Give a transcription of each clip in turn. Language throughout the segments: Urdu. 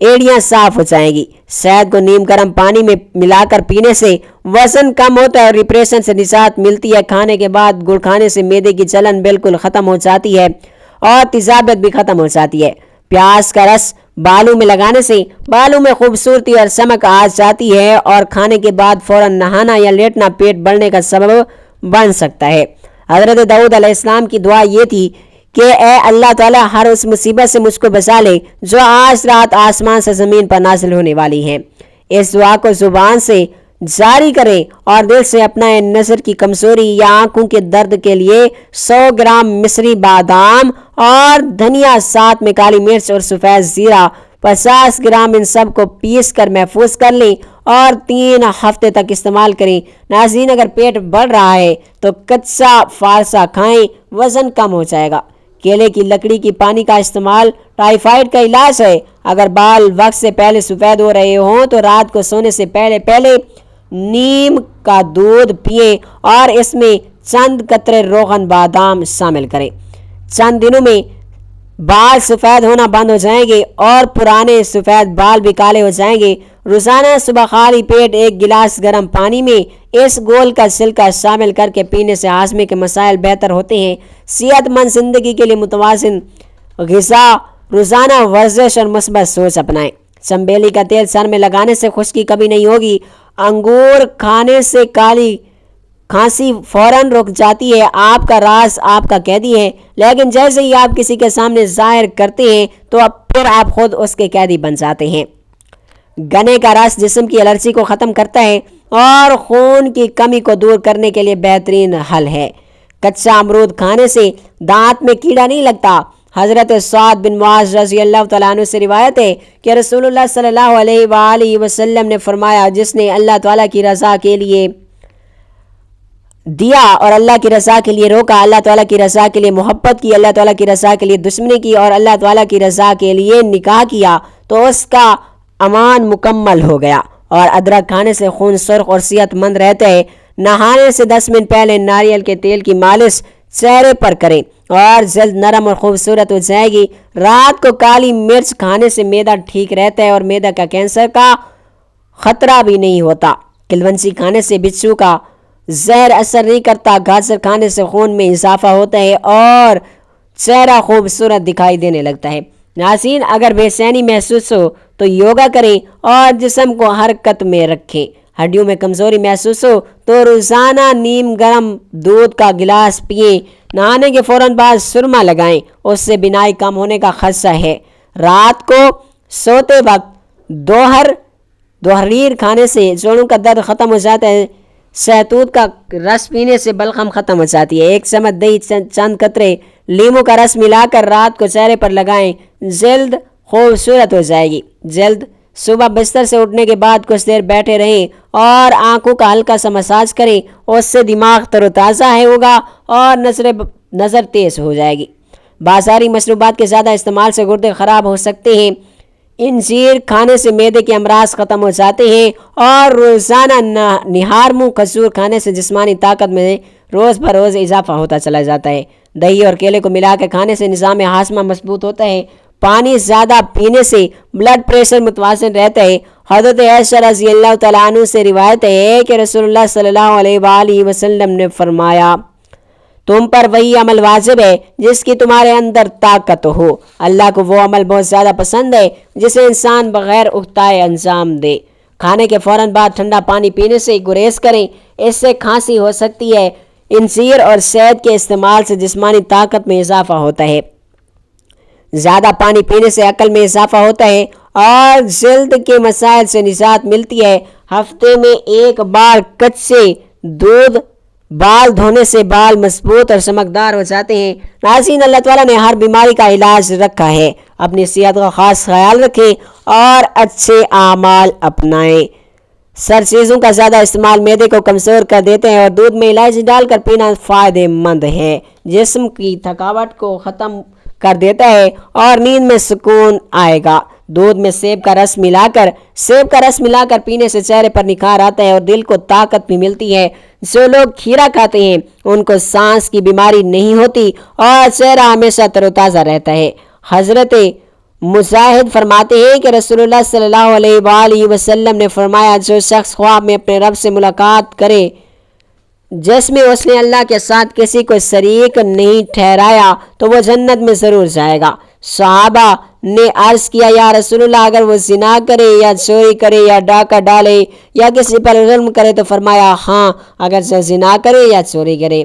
ایڑیاں صاف ہو جائیں گی۔ شہد کو نیم گرم پانی میں ملا کر پینے سے وزن کم ہوتا ہے اور ڈپریشن سے نجات ملتی ہے۔ کھانے کے بعد گڑ کھانے سے معدے کی جلن بالکل ختم ہو جاتی ہے اور تیزابیت بھی ختم ہو جاتی ہے۔ پیاز کا رس بالوں میں لگانے سے بالوں میں خوبصورتی اور چمک آ جاتی ہے اور کھانے کے بعد فوراً نہانا یا لیٹنا پیٹ بڑھنے کا سبب بن سکتا ہے۔ حضرت داؤد علیہ السلام کی دعا یہ تھی کہ اے اللہ تعالیٰ ہر اس مصیبت سے مجھ کو بچا لے جو آج رات آسمان سے زمین پر نازل ہونے والی ہے۔ اس دعا کو زبان سے جاری کریں اور دل سے اپنائیں۔ نظر کی کمزوری یا آنکھوں کے درد کے لیے 100 گرام مصری بادام اور دھنیا، ساتھ میں کالی مرچ اور سفید زیرہ 50 گرام، ان سب کو پیس کر محفوظ کر لیں اور 3 ہفتے تک استعمال کریں۔ ناظرین، اگر پیٹ بڑھ رہا ہے تو کچا فارسا کھائیں، وزن کم ہو جائے گا۔ کیلے کی لکڑی کی پانی کا استعمال ٹائیفائڈ کا علاج ہے۔ اگر بال وقت سے پہلے سفید ہو رہے ہوں تو رات کو سونے سے پہلے نیم کا دودھ پئیں اور اس میں چند قطرے روغن بادام شامل کریں۔ چند دنوں میں بال سفید ہونا بند ہو جائیں گے اور پرانے سفید بال بھی کالے ہو جائیں گے۔ روزانہ صبح خالی پیٹ 1 گلاس گرم پانی میں اس گول کا سلکہ شامل کر کے پینے سے ہاضمے کے مسائل بہتر ہوتے ہیں۔ صحت مند زندگی کے لیے متوازن غذا، روزانہ ورزش اور مثبت سوچ اپنائیں۔ چنبیلی کا تیل سر میں لگانے سے خشکی کبھی نہیں ہوگی۔ انگور کھانے سے کالی کھانسی فوراً رک جاتی ہے۔ آپ کا راز آپ کا قیدی ہے، لیکن جیسے ہی آپ کسی کے سامنے ظاہر کرتے ہیں تو پھر آپ خود اس کے قیدی بن جاتے ہیں۔ گنے کا رس جسم کی الرجی کو ختم کرتا ہے اور خون کی کمی کو دور کرنے کے لیے بہترین حل ہے۔ کچا امرود کھانے سے دانت میں کیڑا نہیں لگتا۔ حضرت سعد بن معاذ رضی اللہ تعالیٰ عنہ سے روایت ہے کہ رسول اللہ صلی اللہ علیہ وآلہ وسلم نے فرمایا، جس نے اللہ تعالیٰ کی رضا کے لیے دیا اور اللہ کی رضا کے لیے روکا، اللہ تعالیٰ کی رضا کے لیے محبت کی، اللہ تعالیٰ کی رضا کے لیے دشمنی کی اور اللہ تعالیٰ کی رضا کے لیے نکاح کیا، تو اس کا امان مکمل ہو گیا۔ اور ادرک کھانے سے خون سرخ اور صحت مند رہتا ہے۔ نہانے سے 10 منٹ پہلے ناریل کے تیل کی مالش چہرے پر کریں اور جلد نرم اور خوبصورت ہو جائے گی۔ رات کو کالی مرچ کھانے سے معدہ ٹھیک رہتا ہے اور معدہ کا کینسر کا خطرہ بھی نہیں ہوتا۔ کلونچی کھانے سے بچھو کا زہر اثر نہیں کرتا۔ گاجر کھانے سے خون میں اضافہ ہوتا ہے اور چہرہ خوبصورت دکھائی دینے لگتا ہے۔ ناظرین، اگر بے چینی محسوس ہو تو یوگا کریں اور جسم کو حرکت میں رکھیں۔ ہڈیوں میں کمزوری محسوس ہو تو روزانہ نیم گرم دودھ کا گلاس پئیں۔ نہانے کے فوراً بعد سرما لگائیں، اس سے بینائی کم ہونے کا خدشہ ہے۔ رات کو سوتے وقت دوہریر کھانے سے جوڑوں کا درد ختم ہو جاتا ہے۔ شہتوت کا رس پینے سے بلغم ختم ہو جاتی ہے۔ 1 چمچ دہی، چند قطرے لیموں کا رس ملا کر رات کو چہرے پر لگائیں، جلد خوبصورت ہو جائے گی۔ جلد صبح بستر سے اٹھنے کے بعد کچھ دیر بیٹھے رہیں اور آنکھوں کا ہلکا سا مساج کریں، اس سے دماغ تر و تازہ ہوگا اور نظر تیز ہو جائے گی۔ بازاری مشروبات کے زیادہ استعمال سے گردے خراب ہو سکتے ہیں۔ انجیر کھانے سے معدے کے امراض ختم ہو جاتے ہیں اور روزانہ نہار منہ کھجور کھانے سے جسمانی طاقت میں روز بروز اضافہ ہوتا چلا جاتا ہے۔ دہی اور کیلے کو ملا کے کھانے سے نظام ہاضمہ مضبوط ہوتا ہے۔ پانی زیادہ پینے سے بلڈ پریشر متوازن رہتا ہے۔ حضرت عائشہ رضی اللہ تعالیٰ عنہ سے روایت ہے کہ رسول اللہ صلی اللہ علیہ وآلہ وسلم نے فرمایا، تم پر وہی عمل واجب ہے جس کی تمہارے اندر طاقت ہو۔ اللہ کو وہ عمل بہت زیادہ پسند ہے جسے انسان بغیر اکتائے انجام دے۔ کھانے کے فوراً بعد ٹھنڈا پانی پینے سے گریز کریں، اس سے کھانسی ہو سکتی ہے۔ انجیر اور شہد کے استعمال سے جسمانی طاقت میں اضافہ ہوتا ہے۔ زیادہ پانی پینے سے عقل میں اضافہ ہوتا ہے اور جلد کے مسائل سے نجات ملتی ہے۔ ہفتے میں 1 بار کچے دودھ بال دھونے سے بال مضبوط اور چمکدار ہو جاتے ہیں۔ ناظرین، اللہ تعالیٰ نے ہر بیماری کا علاج رکھا ہے۔ اپنی صحت کا خاص خیال رکھیں اور اچھے اعمال اپنائیں۔ سر چیزوں کا زیادہ استعمال معدے کو کمزور کر دیتے ہیں اور دودھ میں الائچی ڈال کر پینا فائدہ مند ہے۔ جسم کی تھکاوٹ کو ختم کر دیتا ہے اور نیند میں سکون آئے گا۔ دودھ میں سیب کا رس ملا کر پینے سے چہرے پر نکھار آتا ہے اور دل کو طاقت بھی ملتی ہے۔ جو لوگ کھیرا کھاتے ہیں ان کو سانس کی بیماری نہیں ہوتی اور چہرہ ہمیشہ تر و تازہ رہتا ہے۔ حضرت مجاہد فرماتے ہیں کہ رسول اللہ صلی اللہ علیہ وآلہ وسلم نے فرمایا جو شخص خواب میں اپنے رب سے ملاقات کرے جس میں اس نے اللہ کے ساتھ کسی کو شریک نہیں ٹھہرایا تو وہ جنت میں ضرور جائے گا۔ صحابہ نے عرض کیا یا رسول اللہ اگر وہ زنا کرے یا چوری کرے یا ڈاکہ ڈالے یا کسی پر ظلم کرے تو فرمایا ہاں اگر زنا کرے یا چوری کرے۔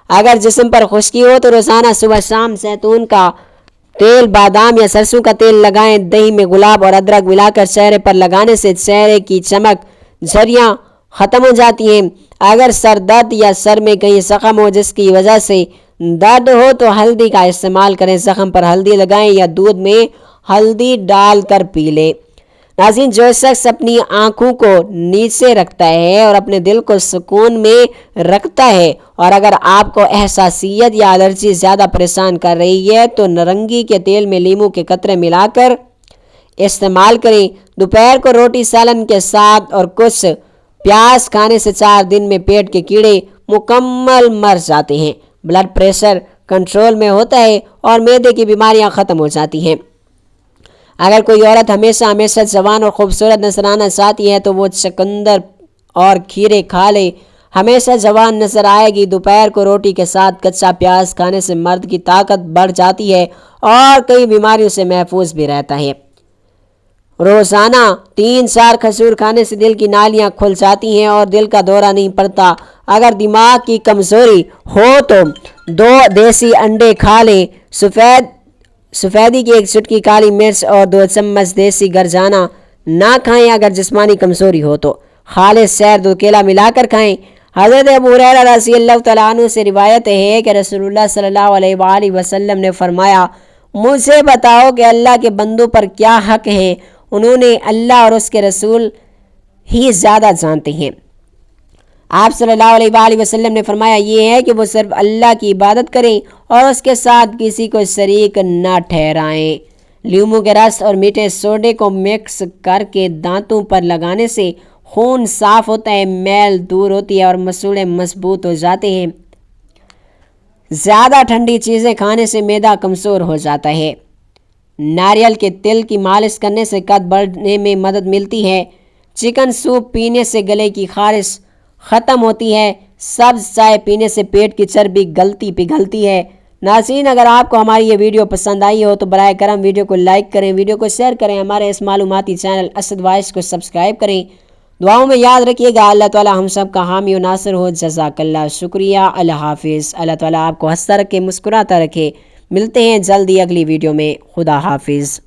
اگر جسم پر خشکی ہو تو روزانہ صبح شام زیتون کا تیل بادام یا سرسوں کا تیل لگائیں۔ دہی میں گلاب اور ادرک ملا کر چہرے پر لگانے سے چہرے کی چمک جھریاں ختم ہو جاتی ہیں۔ اگر سر درد یا سر میں کہیں زخم ہو جس کی وجہ سے درد ہو تو ہلدی کا استعمال کریں، زخم پر ہلدی لگائیں یا دودھ میں ہلدی ڈال کر پی لیں۔ ناظرین، جو شخص اپنی آنکھوں کو نیچے رکھتا ہے اور اپنے دل کو سکون میں رکھتا ہے اور اگر آپ کو احساسیت یا الرجی زیادہ پریشان کر رہی ہے تو نارنگی کے تیل میں لیموں کے قطرے ملا کر استعمال کریں۔ دوپہر کو روٹی سالن کے ساتھ اور کچھ پیاز کھانے سے 4 دن میں پیٹ کے کیڑے مکمل مر جاتے ہیں، بلڈ پریشر کنٹرول میں ہوتا ہے اور معدے کی بیماریاں ختم ہو جاتی ہیں۔ اگر کوئی عورت ہمیشہ جوان اور خوبصورت نظر آنا چاہتی ہے تو وہ چقندر اور کھیرے کھا لے، ہمیشہ جوان نظر آئے گی۔ دوپہر کو روٹی کے ساتھ کچا پیاز کھانے سے مرد کی طاقت بڑھ جاتی ہے اور کئی بیماریوں سے محفوظ بھی رہتا ہے۔ روزانہ 3-4 کھجور کھانے سے دل کی نالیاں کھل جاتی ہیں اور دل کا دورہ نہیں پڑتا۔ اگر دماغ کی کمزوری ہو تو 2 دیسی انڈے کھا لیں۔ سفیدی کی 1 چٹکی کالی مرچ اور 2 چمچ دیسی گرجانا نہ کھائیں۔ اگر جسمانی کمزوری ہو تو خالص شہد و کیلا ملا کر کھائیں۔ حضرت ابو ہریرہ رضی اللہ تعالیٰ عنہ سے روایت ہے کہ رسول اللہ صلی اللہ علیہ وآلہ وسلم نے فرمایا مجھے بتاؤ کہ اللہ کے بندوں پر کیا حق ہے، انہوں نے اللہ اور اس کے رسول ہی زیادہ جانتے ہیں۔ آپ صلی اللہ علیہ وآلہ وسلم نے فرمایا یہ ہے کہ وہ صرف اللہ کی عبادت کریں اور اس کے ساتھ کسی کو شریک نہ ٹھہرائیں۔ لیموں کے رس اور میٹھے سوڈے کو مکس کر کے دانتوں پر لگانے سے خون صاف ہوتا ہے، میل دور ہوتی ہے اور مسوڑے مضبوط ہو جاتے ہیں۔ زیادہ ٹھنڈی چیزیں کھانے سے معدہ کمزور ہو جاتا ہے۔ ناریل کے تل کی مالش کرنے سے قد بڑھنے میں مدد ملتی ہے۔ چکن سوپ پینے سے گلے کی خارش ختم ہوتی ہے۔ سبز چائے پینے سے پیٹ کی چربی پگھلتی ہے۔ ناظرین، اگر آپ کو ہماری یہ ویڈیو پسند آئی ہو تو براہ کرم ویڈیو کو لائک کریں، ویڈیو کو شیئر کریں، ہمارے اس معلوماتی چینل اسد وائس کو سبسکرائب کریں۔ دعاؤں میں یاد رکھیے گا۔ اللہ تعالی ہم سب کا حامی و ناصر ہو۔ جزاک اللہ، شکریہ، اللہ حافظ۔ اللہ تعالی آپ کو ہنستا رکھے، مسکراتا رکھے۔ ملتے ہیں جلدی اگلی ویڈیو میں۔ خدا حافظ۔